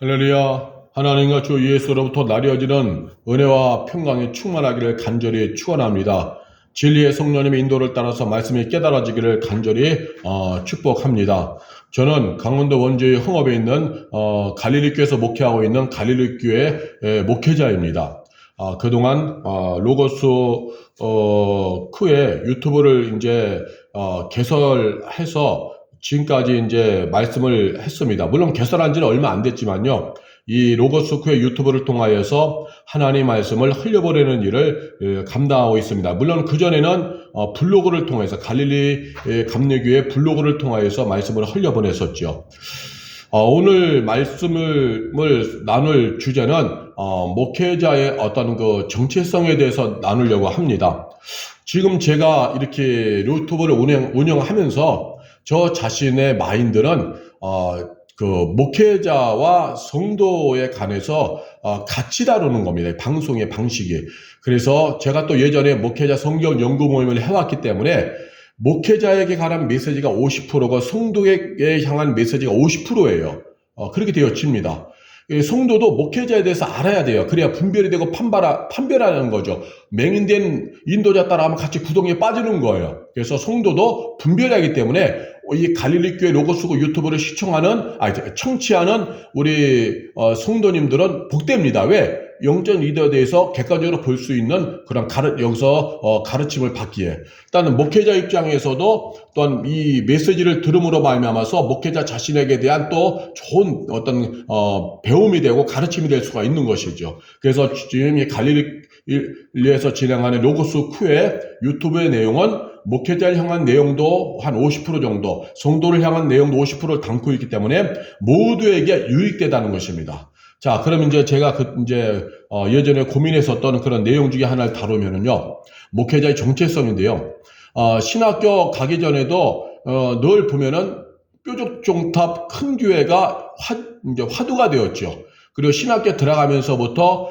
할렐루야. 하나님과 주 예수로부터 나뉘어지는 은혜와 평강이 충만하기를 간절히 축원합니다. 진리의 성령님의 인도를 따라서 말씀이 깨달아지기를 간절히 축복합니다. 저는 강원도 원주의 흥업에 있는 갈릴리교에서 목회하고 있는 갈릴리교회 목회자입니다. 그동안 로고스 크의 유튜브를 이제 개설해서 지금까지 이제 말씀을 했습니다. 물론 개설한 지는 얼마 안 됐지만요. 이 로고스크의 유튜브를 통하여서 하나님의 말씀을 흘려보내는 일을 감당하고 있습니다. 물론 그전에는 블로그를 통해서 갈릴리 감리교회 블로그를 통하여서 말씀을 흘려보냈었죠. 오늘 말씀을 나눌 주제는 목회자의 어떤 그 정체성에 대해서 나누려고 합니다. 지금 제가 이렇게 유튜브를 운영하면서 저 자신의 마인드는 그 목회자와 성도에 관해서 같이 다루는 겁니다. 방송의 방식이. 그래서 제가 또 예전에 목회자 성경 연구 모임을 해왔기 때문에 목회자에게 관한 메시지가 50%고 성도에게 향한 메시지가 50%예요. 그렇게 되어집니다. 성도도 목회자에 대해서 알아야 돼요. 그래야 분별이 되고 판별하는 거죠. 맹인된 인도자 따라하면 같이 구덩이에 빠지는 거예요. 그래서 성도도 분별해야 하기 때문에 이 갈릴리교회 로고스고 유튜브를 청취하는 우리 성도님들은 복됩니다. 왜? 영적 리더에 대해서 객관적으로 볼 수 있는 그런 여기서 가르침을 받기에. 일단은 목회자 입장에서도 또한 이 메시지를 들음으로 말미암아서 목회자 자신에게 대한 또 좋은 어떤 배움이 되고 가르침이 될 수가 있는 것이죠. 그래서 지금 이 갈릴리에서 진행하는 로고스 크의 유튜브의 내용은 목회자를 향한 내용도 한 50% 정도, 성도를 향한 내용도 50%를 담고 있기 때문에 모두에게 유익되다는 것입니다. 자, 그럼 이제 제가 예전에 고민했었던 그런 내용 중에 하나를 다루면은요, 목회자의 정체성인데요. 신학교 가기 전에도 늘 보면은 뾰족종탑 큰 교회가 이제 화두가 되었죠. 그리고 신학교 들어가면서부터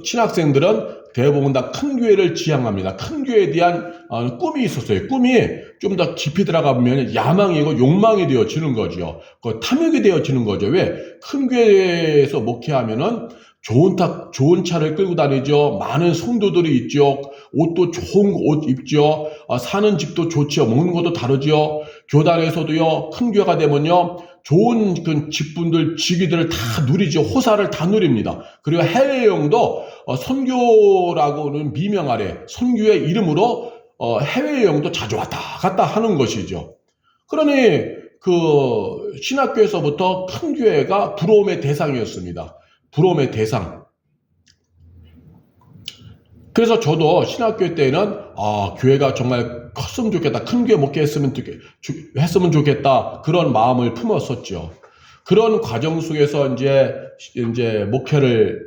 신학생들은 대부분 다 큰 교회를 지향합니다. 큰 교회에 대한 꿈이 있었어요. 꿈이 좀 더 깊이 들어가 보면 야망이고 욕망이 되어지는 거죠. 그 탐욕이 되어지는 거죠. 왜? 큰 교회에서 목회하면은 좋은 차를 끌고 다니죠. 많은 성도들이 있죠. 옷도 좋은 옷 입죠. 사는 집도 좋죠. 먹는 것도 다르죠. 교단에서도요, 큰 교회가 되면요, 좋은 그 직분들, 직위들을 다 누리죠. 호사를 다 누립니다. 그리고 해외여행도 선교라고는 미명 아래 선교의 이름으로 해외여행도 자주 왔다 갔다 하는 것이죠. 그러니 그 신학교에서부터 큰 교회가 부러움의 대상이었습니다. 부러움의 대상. 그래서 저도 신학교 때는 교회가 정말 컸으면 좋겠다. 큰 교회 목회했으면 좋겠다. 그런 마음을 품었었죠. 그런 과정 속에서 이제 목회를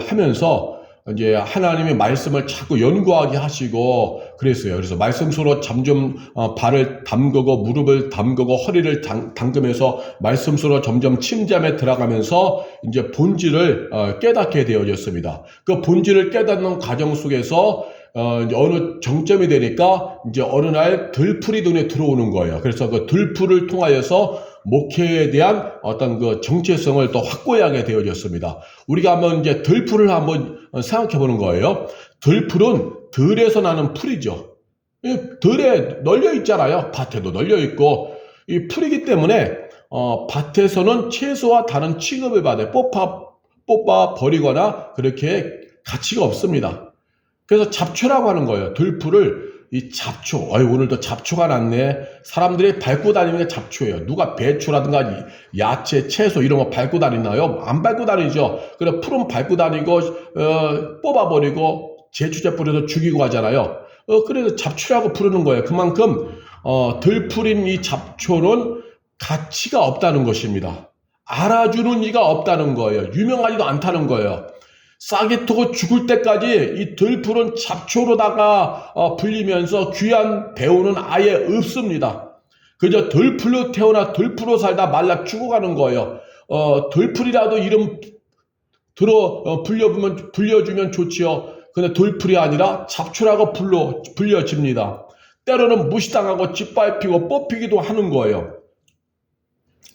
하면서 이제 하나님의 말씀을 자꾸 연구하게 하시고 그랬어요. 그래서 말씀 속으로 점점 발을 담그고 무릎을 담그고 허리를 담그면서 말씀 속으로 점점 침잠에 들어가면서 이제 본질을 깨닫게 되어졌습니다. 그 본질을 깨닫는 과정 속에서 어느 정점이 되니까 이제 어느 날 들풀이 눈에 들어오는 거예요. 그래서 그 들풀을 통하여서 목회에 대한 어떤 그 정체성을 또 확고하게 되어졌습니다. 우리가 한번 이제 들풀을 한번 생각해 보는 거예요. 들풀은 들에서 나는 풀이죠. 들에 널려 있잖아요. 밭에도 널려 있고 이 풀이기 때문에 밭에서는 채소와 다른 취급을 받아요. 뽑아 버리거나 그렇게 가치가 없습니다. 그래서 잡초라고 하는 거예요. 들풀을 이 잡초, 오늘도 잡초가 났네. 사람들이 밟고 다니는 게 잡초예요. 누가 배추라든가 야채, 채소 이런 거 밟고 다니나요? 안 밟고 다니죠. 그래 풀은 밟고 다니고 뽑아버리고 제초제 뿌려서 죽이고 하잖아요. 그래서 잡초라고 부르는 거예요. 그만큼 들풀인 이 잡초는 가치가 없다는 것입니다. 알아주는 이가 없다는 거예요. 유명하지도 않다는 거예요. 싹이 트고 죽을 때까지 이 들풀은 잡초로다가 불리면서 귀한 배우는 아예 없습니다. 그저 들풀로 태어나 들풀로 살다 말라 죽어가는 거예요. 들풀이라도 이름 불려주면 좋지요. 근데 들풀이 아니라 잡초라고 불려집니다. 때로는 무시당하고 짓밟히고 뽑히기도 하는 거예요.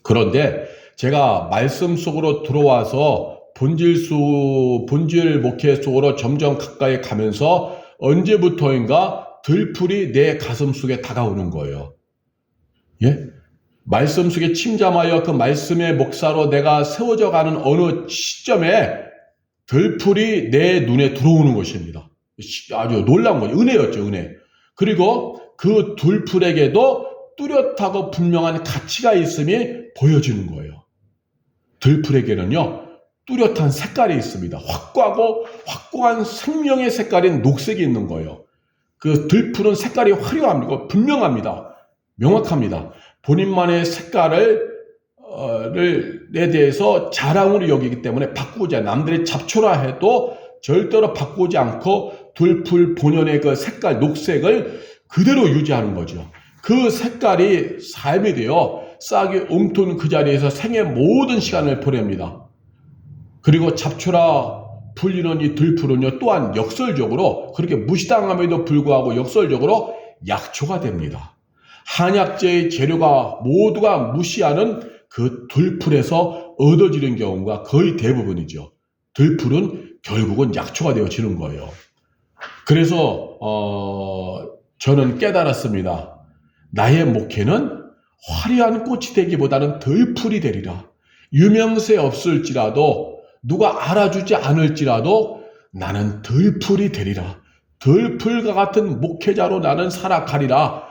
그런데 제가 말씀 속으로 들어와서 본질 목회 속으로 점점 가까이 가면서 언제부터인가 들풀이 내 가슴 속에 다가오는 거예요. 예? 말씀 속에 침잠하여 그 말씀의 목사로 내가 세워져 가는 어느 시점에 들풀이 내 눈에 들어오는 것입니다. 아주 놀라운 거죠. 은혜였죠, 은혜. 그리고 그 들풀에게도 뚜렷하고 분명한 가치가 있음이 보여지는 거예요. 들풀에게는요, 뚜렷한 색깔이 있습니다. 확고한 생명의 색깔인 녹색이 있는 거예요. 그 들풀은 색깔이 화려합니다. 분명합니다. 명확합니다. 본인만의 색깔에 대해서 자랑으로 여기기 때문에 바꾸지 않아요. 남들이 잡초라 해도 절대로 바꾸지 않고 들풀 본연의 그 색깔, 녹색을 그대로 유지하는 거죠. 그 색깔이 삶이 되어 싹이 움튼 그 자리에서 생의 모든 시간을 보냅니다. 그리고 잡초라 불리는 이 들풀은요, 또한 역설적으로 그렇게 무시당함에도 불구하고 역설적으로 약초가 됩니다. 한약재의 재료가 모두가 무시하는 그 들풀에서 얻어지는 경우가 거의 대부분이죠. 들풀은 결국은 약초가 되어지는 거예요. 그래서 저는 깨달았습니다. 나의 목회는 화려한 꽃이 되기보다는 들풀이 되리라. 유명세 없을지라도 누가 알아주지 않을지라도 나는 들풀이 되리라. 들풀과 같은 목회자로 나는 살아가리라.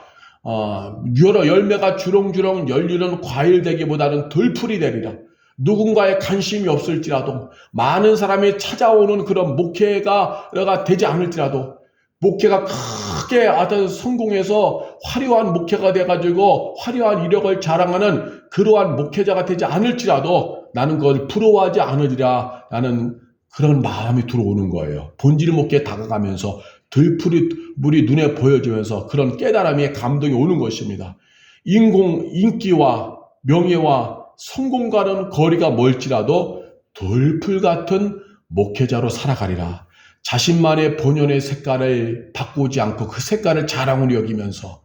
여러 열매가 주렁주렁 열리는 과일 되기보다는 들풀이 되리라. 누군가의 관심이 없을지라도 많은 사람이 찾아오는 그런 목회가 되지 않을지라도 목회가 크게 어떤 성공해서 화려한 목회가 돼가지고 화려한 이력을 자랑하는 그러한 목회자가 되지 않을지라도 나는 그걸 부러워하지 않으리라. 나는 그런 마음이 들어오는 거예요. 본질 목회에 다가가면서 들풀이 눈에 보여지면서 그런 깨달음의 감동이 오는 것입니다. 인기와 명예와 성공과는 거리가 멀지라도 들풀 같은 목회자로 살아가리라. 자신만의 본연의 색깔을 바꾸지 않고 그 색깔을 자랑으로 여기면서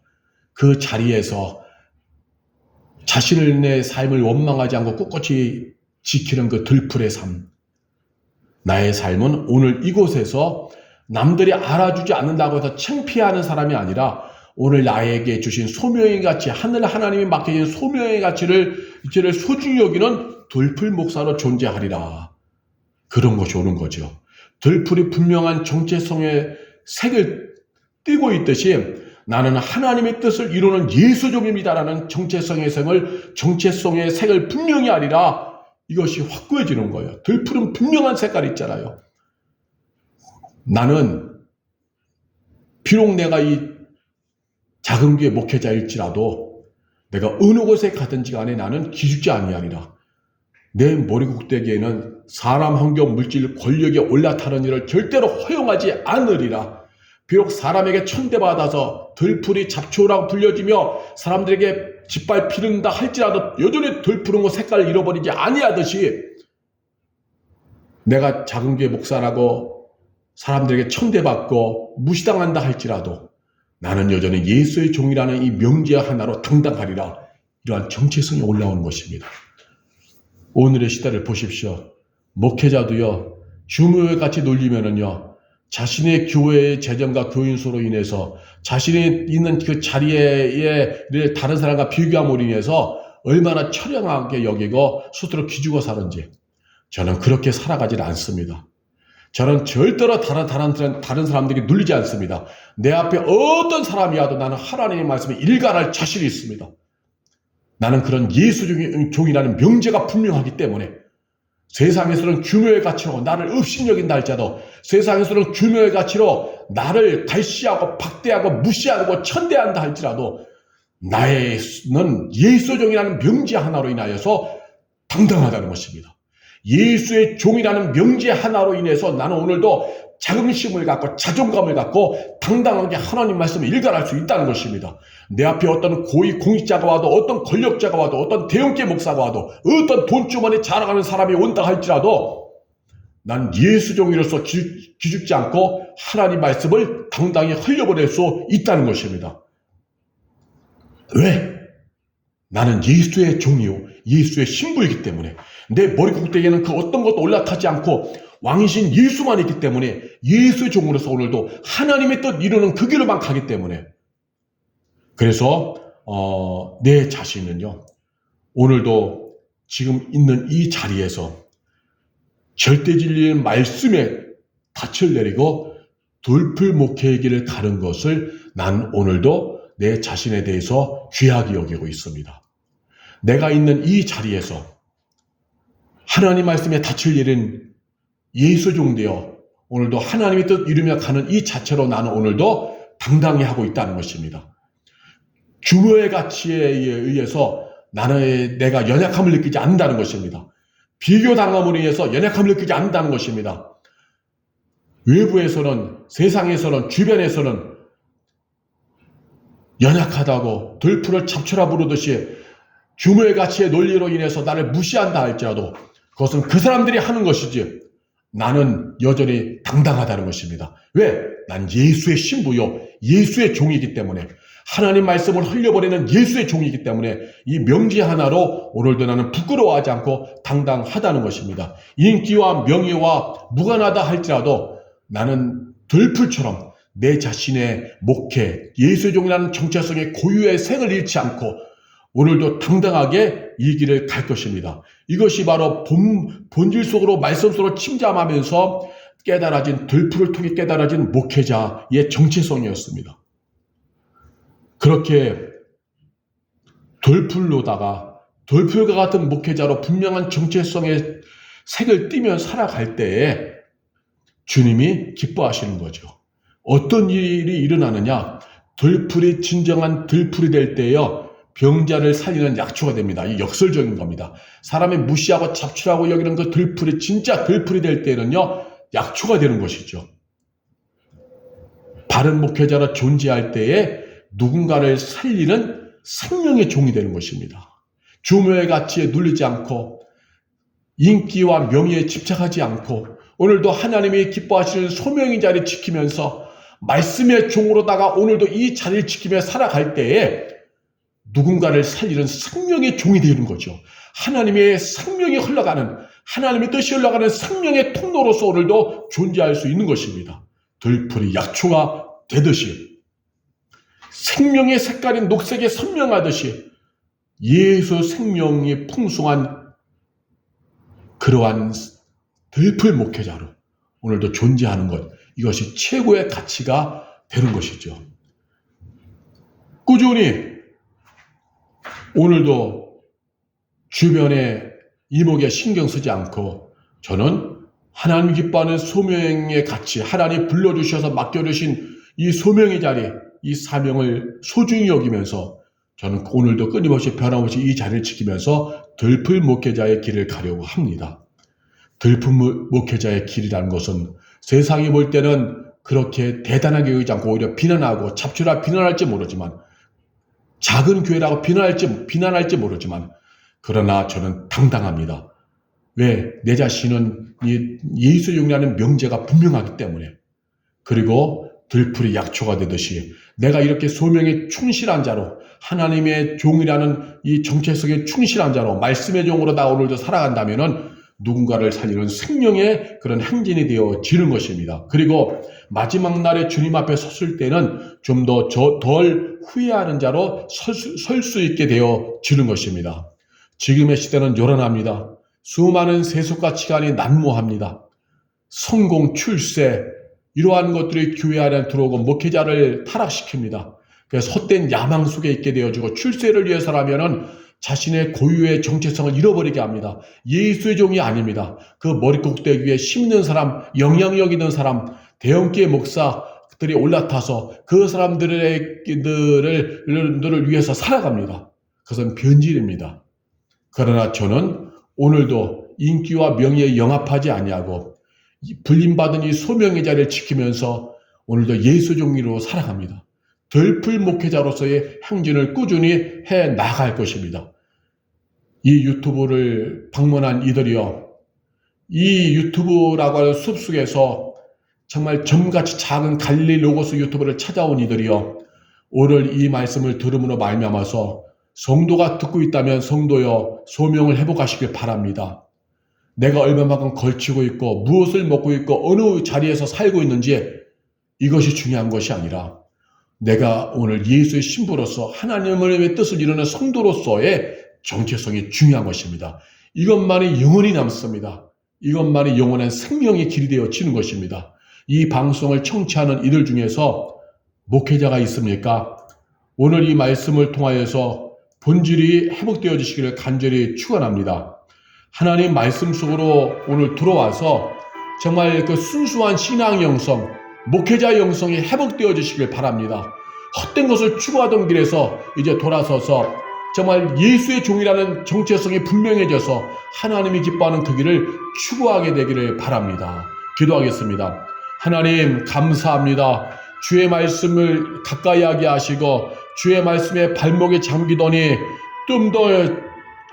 그 자리에서 자신의 삶을 원망하지 않고 꿋꿋이 지키는 그 들풀의 삶. 나의 삶은 오늘 이곳에서 남들이 알아주지 않는다고 해서 창피하는 사람이 아니라 오늘 나에게 주신 소명의 가치, 하나님이 맡겨진 소명의 가치를 소중히 여기는 들풀 목사로 존재하리라. 그런 것이 오는 거죠. 들풀이 분명한 정체성의 색을 띠고 있듯이 나는 하나님의 뜻을 이루는 예수종입니다라는 정체성의 색을 분명히 하리라. 이것이 확고해지는 거예요. 들풀은 분명한 색깔이 있잖아요. 나는 비록 내가 이 작은 교회 목회자일지라도 내가 어느 곳에 가든지 간에 나는 기죽지 아니하리라. 내 머리국대기에는 사람, 환경, 물질, 권력에 올라타는 일을 절대로 허용하지 않으리라. 비록 사람에게 천대받아서 들풀이 잡초라고 불려지며 사람들에게 짓밟히는다 할지라도 여전히 들푸른 것 색깔을 잃어버리지 아니하듯이 내가 작은 교회 목사라고 사람들에게 천대받고 무시당한다 할지라도 나는 여전히 예수의 종이라는 이 명제 하나로 당당하리라. 이러한 정체성이 올라오는 것입니다. 오늘의 시대를 보십시오. 목회자도요, 주묘에 같이 놀리면은요, 자신의 교회의 재정과 교인수로 인해서 자신이 있는 그 자리에 다른 사람과 비교함으로 인해서 얼마나 처량하게 여기고 스스로 기죽어 사는지 저는 그렇게 살아가질 않습니다. 저는 절대로 다른 사람들에게 눌리지 않습니다. 내 앞에 어떤 사람이 와도 나는 하나님의 말씀에 일관할 자신이 있습니다. 나는 그런 예수종이라는 명제가 분명하기 때문에 세상에서는 규모의 가치로 나를 업신여긴다 할지라도 세상에서는 규모의 가치로 나를 갈시하고 박대하고 무시하고 천대한다 할지라도 나는 예수종이라는 명제 하나로 인하여서 당당하다는 것입니다. 예수의 종이라는 명제 하나로 인해서 나는 오늘도 자긍심을 갖고 자존감을 갖고 당당하게 하나님 말씀을 일관할 수 있다는 것입니다. 내 앞에 어떤 고위 공직자가 와도 어떤 권력자가 와도 어떤 대형계 목사가 와도 어떤 돈주머니 자랑하는 사람이 온다 할지라도 난 예수 종이로서 기죽지 않고 하나님 말씀을 당당히 흘려보낼 수 있다는 것입니다. 왜? 나는 예수의 종이요 예수의 신부이기 때문에, 내 머리 꼭대기에는 그 어떤 것도 올라타지 않고 왕이신 예수만 있기 때문에, 예수의 종으로서 오늘도 하나님의 뜻 이루는 그 길로만 가기 때문에, 그래서 내 자신은요, 오늘도 지금 있는 이 자리에서 절대 진리의 말씀에 닻을 내리고 돌풀 목회의 길을 가는 것을 난 오늘도 내 자신에 대해서 귀하게 여기고 있습니다. 내가 있는 이 자리에서 하나님 말씀에 닻을 내린 예수 종되어 오늘도 하나님의 뜻 이루며 가는 이 자체로 나는 오늘도 당당히 하고 있다는 것입니다. 규모의 가치에 의해서 내가 연약함을 느끼지 않는다는 것입니다. 비교당함으로 인해서 연약함을 느끼지 않는다는 것입니다. 외부에서는, 세상에서는, 주변에서는 연약하다고 들풀을 잡초라 부르듯이 규모의 가치의 논리로 인해서 나를 무시한다 할지라도 그것은 그 사람들이 하는 것이지 나는 여전히 당당하다는 것입니다. 왜? 난 예수의 신부요, 예수의 종이기 때문에, 하나님 말씀을 흘려버리는 예수의 종이기 때문에 이 명제 하나로 오늘도 나는 부끄러워하지 않고 당당하다는 것입니다. 인기와 명예와 무관하다 할지라도 나는 들풀처럼 내 자신의 목회, 예수의 종이라는 정체성의 고유의 생을 잃지 않고 오늘도 당당하게 이 길을 갈 것입니다. 이것이 바로 본질 속으로 말씀 속으로 침잠하면서 깨달아진, 들풀을 통해 깨달아진 목회자의 정체성이었습니다. 그렇게 돌풀과 같은 목회자로 분명한 정체성의 색을 띠며 살아갈 때에 주님이 기뻐하시는 거죠. 어떤 일이 일어나느냐? 들풀이 진정한 들풀이 될 때에요, 병자를 살리는 약초가 됩니다. 이 역설적인 겁니다. 사람이 무시하고 잡초라고 여기는 그 들풀이 진짜 들풀이 될 때는요, 약초가 되는 것이죠. 바른 목회자로 존재할 때에 누군가를 살리는 생명의 종이 되는 것입니다. 규모의 가치에 눌리지 않고 인기와 명예에 집착하지 않고 오늘도 하나님이 기뻐하시는 소명의 자리를 지키면서 말씀의 종으로다가 오늘도 이 자리를 지키며 살아갈 때에 누군가를 살리는 생명의 종이 되는 거죠. 하나님의 생명이 흘러가는, 하나님의 뜻이 흘러가는 생명의 통로로서 오늘도 존재할 수 있는 것입니다. 들풀이 약초가 되듯이 생명의 색깔인 녹색에 선명하듯이 예수 생명이 풍성한 그러한 들풀 목회자로 오늘도 존재하는 것, 이것이 최고의 가치가 되는 것이죠. 꾸준히 오늘도 주변에 이목에 신경 쓰지 않고 저는 하나님 기뻐하는 소명의 가치, 하나님 불러주셔서 맡겨주신 이 소명의 자리, 이 사명을 소중히 여기면서 저는 오늘도 끊임없이 변함없이 이 자리를 지키면서 들풀 목회자의 길을 가려고 합니다. 들풀 목회자의 길이라는 것은 세상이 볼 때는 그렇게 대단하게 여기지 않고 오히려 비난하고 잡초라 비난할지 모르지만, 작은 교회라고 비난할지 모르지만, 그러나 저는 당당합니다. 왜? 내 자신은 예수 종이라는 명제가 분명하기 때문에, 그리고 들풀이 약초가 되듯이 내가 이렇게 소명에 충실한 자로, 하나님의 종이라는 이 정체성에 충실한 자로 말씀의 종으로 나 오늘도 살아간다면은 누군가를 살리는 생명의 그런 행진이 되어지는 것입니다. 그리고 마지막 날에 주님 앞에 섰을 때는 좀 더 덜 후회하는 자로 설 수 있게 되어지는 것입니다. 지금의 시대는 요란합니다. 수많은 세속과 치간이 난무합니다. 성공, 출세, 이러한 것들이 교회 안에 들어오고 목회자를 타락시킵니다. 그래서 헛된 야망 속에 있게 되어지고, 출세를 위해서라면은 자신의 고유의 정체성을 잃어버리게 합니다. 예수의 종이 아닙니다. 그 머리꼭대기 위에 심는 사람, 영향력 있는 사람, 대형교회 목사들이 올라타서 그 사람들을 위해서 살아갑니다. 그것은 변질입니다. 그러나 저는 오늘도 인기와 명예에 영합하지 아니하고 불림받은 이 소명의 자리를 지키면서 오늘도 예수 종이로 살아갑니다. 들풀 목회자로서의 행진을 꾸준히 해 나갈 것입니다. 이 유튜브를 방문한 이들이요, 이 유튜브라고 하는 숲속에서 정말 점같이 작은 갈릴리 로고스 유튜브를 찾아온 이들이요, 오늘 이 말씀을 들음으로 말미암아서 성도가 듣고 있다면 성도여 소명을 회복하시길 바랍니다. 내가 얼마만큼 걸치고 있고 무엇을 먹고 있고 어느 자리에서 살고 있는지 이것이 중요한 것이 아니라 내가 오늘 예수의 신부로서 하나님의 뜻을 이루는 성도로서의 정체성이 중요한 것입니다. 이것만이 영원히 남습니다. 이것만이 영원한 생명의 길이 되어지는 것입니다. 이 방송을 청취하는 이들 중에서 목회자가 있습니까? 오늘 이 말씀을 통하여서 본질이 회복되어지시기를 간절히 축원합니다. 하나님 말씀 속으로 오늘 들어와서 정말 그 순수한 신앙 영성, 목회자 영성이 회복되어지시길 바랍니다. 헛된 것을 추구하던 길에서 이제 돌아서서 정말 예수의 종이라는 정체성이 분명해져서 하나님이 기뻐하는 그 길을 추구하게 되기를 바랍니다. 기도하겠습니다. 하나님 감사합니다. 주의 말씀을 가까이 하게 하시고 주의 말씀에 발목이 잠기더니 좀 더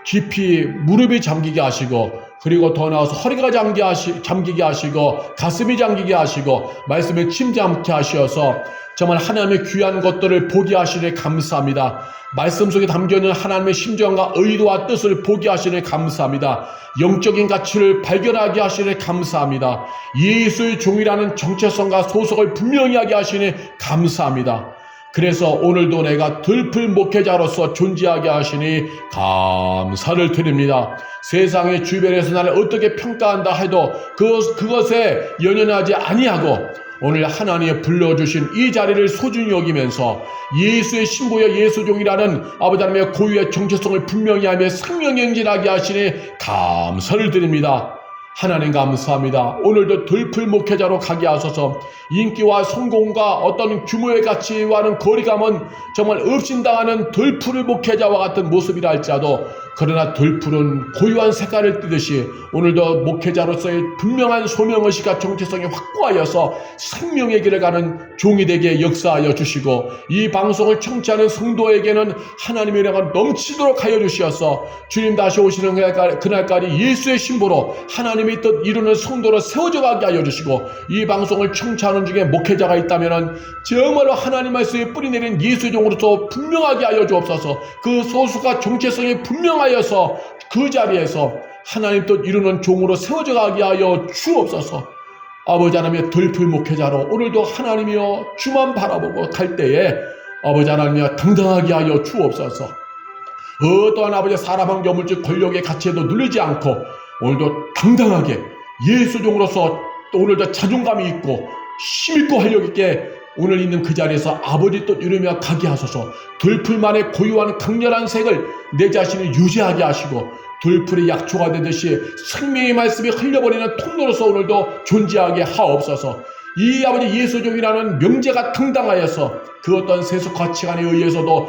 깊이 무릎이 잠기게 하시고 그리고 더 나아가서 허리가 잠기게 하시고 가슴이 잠기게 하시고 말씀에 침잠케 하셔서 정말 하나님의 귀한 것들을 보게 하시니 감사합니다. 말씀 속에 담겨있는 하나님의 심정과 의도와 뜻을 보게 하시니 감사합니다. 영적인 가치를 발견하게 하시니 감사합니다. 예수의 종이라는 정체성과 소속을 분명히 하게 하시니 감사합니다. 그래서 오늘도 내가 들풀 목회자로서 존재하게 하시니 감사를 드립니다. 세상의 주변에서 나를 어떻게 평가한다 해도 그것에 연연하지 아니하고 오늘 하나님이 불러주신 이 자리를 소중히 여기면서 예수의 신부여 예수종이라는 아버지 하나님의 고유의 정체성을 분명히 하며 생명행진하게 하시니 감사를 드립니다. 하나님 감사합니다. 오늘도 들풀 목회자로 가게 하소서. 인기와 성공과 어떤 규모의 가치와는 거리감은 정말 업신당하는 들풀 목회자와 같은 모습이라 할지라도 그러나 들풀은 고유한 색깔을 띠듯이 오늘도 목회자로서의 분명한 소명의식과 정체성이 확고하여서 생명의 길을 가는 종이 되게 역사하여 주시고 이 방송을 청취하는 성도에게는 하나님의 은혜가 넘치도록 하여 주시어서 주님 다시 오시는 그날까지 예수의 신부로 하나님의 뜻 이루는 성도로 세워져 가게 하여 주시고 이 방송을 청취하는 중에 목회자가 있다면 정말로 하나님 말씀에 뿌리내린 예수의 종으로서 분명하게 하여 주옵소서. 그 소수가 정체성이 분명하여서 그 자리에서 하나님 뜻 이루는 종으로 세워져 가게 하여 주옵소서. 아버지 하나님의 들풀 목회자로 오늘도 하나님이여 주만 바라보고 갈 때에 아버지 하나님이여 당당하게 하여 주옵소서. 어떠한 아버지 사람한 여물질 권력의 가치에도 눌리지 않고 오늘도 당당하게 예수 종으로서 오늘도 자존감이 있고 힘있고 활력있게 오늘 있는 그 자리에서 아버지 뜻 이루며 가게 하소서. 들풀만의 고유한 강렬한 색을 내 자신을 유지하게 하시고 들풀이 약초가 되듯이 생명의 말씀이 흘려버리는 통로로서 오늘도 존재하게 하옵소서. 이 아버지 예수종이라는 명제가 당당하여서 그 어떤 세속 가치관에 의해서도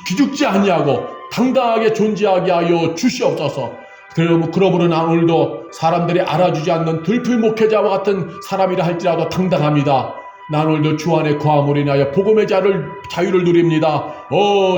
기죽지 아니하고 당당하게 존재하게 하여 주시옵소서. 그러므로 나 오늘도 사람들이 알아주지 않는 들풀 목회자와 같은 사람이라 할지라도 당당합니다. 나 오늘도 주 안에 거함으로 인하여 복음의 자유를 누립니다.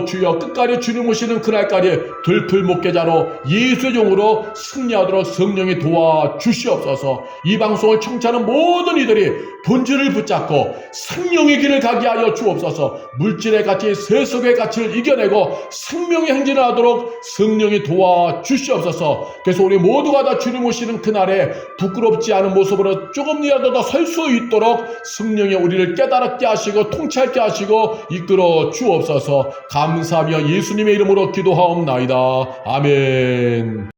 주여 끝까지 주님 오시는 그날까지 들풀 목회자로 예수의 종으로 승리하도록 성령이 도와주시옵소서. 이 방송을 청취하는 모든 이들이 본질을 붙잡고 생명의 길을 가게 하여 주옵소서. 물질의 가치, 세속의 가치를 이겨내고 생명의 행진을 하도록 성령이 도와주시옵소서. 그래서 우리 모두가 다 주님 오시는 그날에 부끄럽지 않은 모습으로 조금이라도 더 설 수 있도록 성령의 우리를 깨달게 하시고 통치하게 하시고 이끌어 주옵소서. 감사하며 예수님의 이름으로 기도하옵나이다. 아멘.